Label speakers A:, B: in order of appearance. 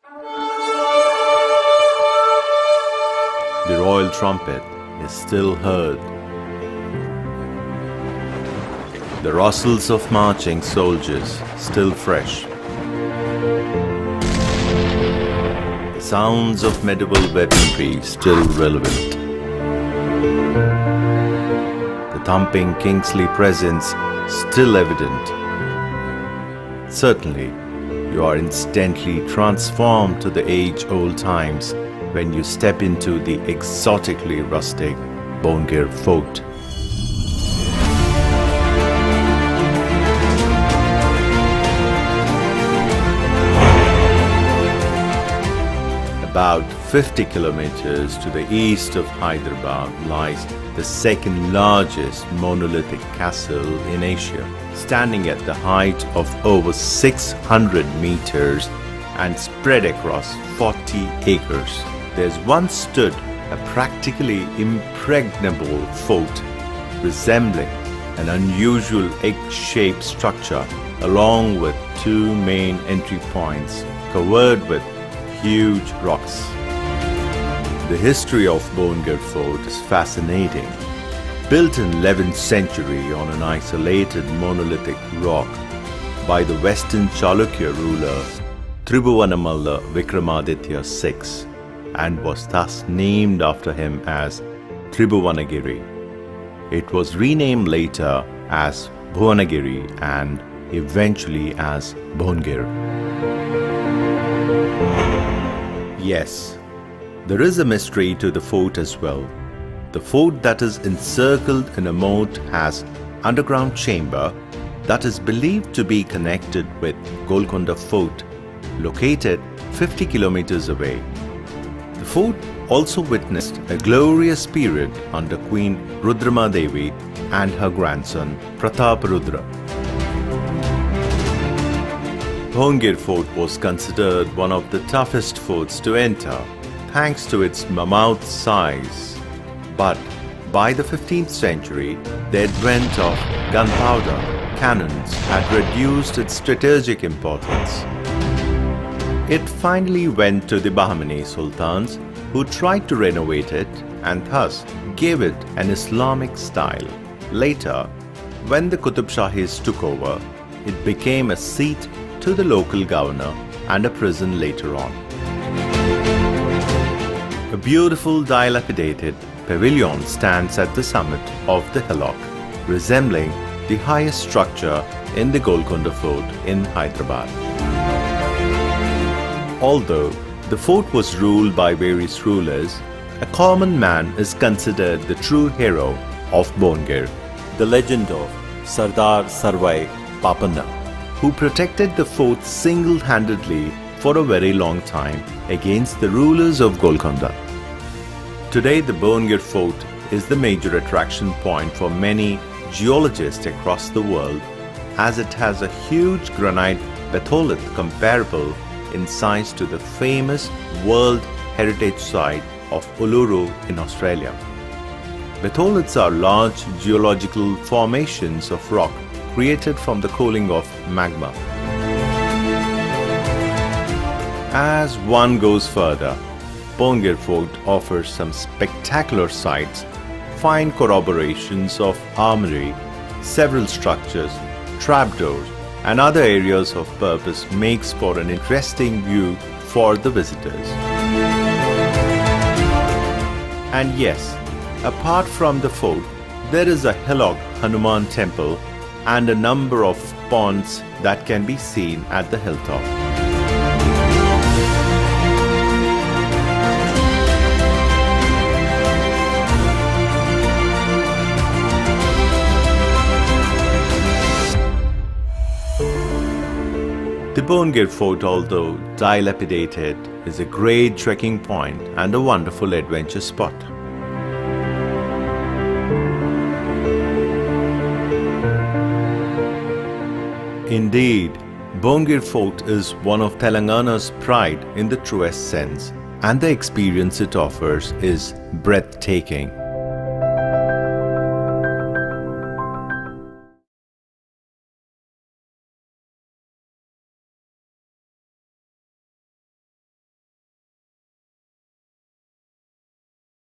A: The royal trumpet is still heard. The rustles of marching soldiers still fresh. The sounds of medieval weaponry still relevant. The thumping Kingsley presence still evident. Certainly, you are instantly transformed to the age-old times when you step into the exotically rustic Bhongir Fort. About 50 kilometers to the east of Hyderabad lies the second largest monolithic castle in Asia, standing at the height of over 600 meters and spread across 40 acres. There's once stood a practically impregnable fort resembling an unusual egg-shaped structure along with two main entry points covered with huge rocks. The history of Bhongir Fort is fascinating. Built in 11th century on an isolated monolithic rock by the Western Chalukya ruler Tribhuvanamalla Vikramaditya VI, and was thus named after him as Tribhuvanagiri. It was renamed later as Bhuvanagiri and eventually as Bhongir. Yes, there is a mystery to the fort as well. The fort that is encircled in a moat has underground chamber that is believed to be connected with Golconda Fort, located 50 kilometers away. The fort also witnessed a glorious period under Queen Rudramadevi and her grandson Prataparudra. Bhongir Fort was considered one of the toughest forts to enter, thanks to its mammoth size. But by the 15th century, the advent of gunpowder cannons had reduced its strategic importance. It finally went to the Bahmani sultans, who tried to renovate it and thus gave it an Islamic style. Later, when the Qutub Shahis took over, it became a seat to the local governor and a prison later on. A beautiful dilapidated pavilion stands at the summit of the hillock, resembling the highest structure in the Golconda Fort in Hyderabad. Although the fort was ruled by various rulers, a common man is considered the true hero of Bhongir, the legend of Sardar Sarvai Papanna, who protected the fort single-handedly for a very long time against the rulers of Golconda. Today, the Bhongir Fort is the major attraction point for many geologists across the world, as it has a huge granite batholith comparable in size to the famous World Heritage Site of Uluru in Australia. Batholiths are large geological formations of rock created from the cooling of magma. As one goes further, Bhongir Fort offers some spectacular sights, fine corroborations of armory, several structures, trapdoors, and other areas of purpose makes for an interesting view for the visitors. And yes, apart from the fort, there is a hillock Hanuman temple and a number of ponds that can be seen at the hilltop. The Bhongir Fort, although dilapidated, is a great trekking point and a wonderful adventure spot. Indeed, Bhongir Fort is one of Telangana's pride in the truest sense, and the experience it offers is breathtaking.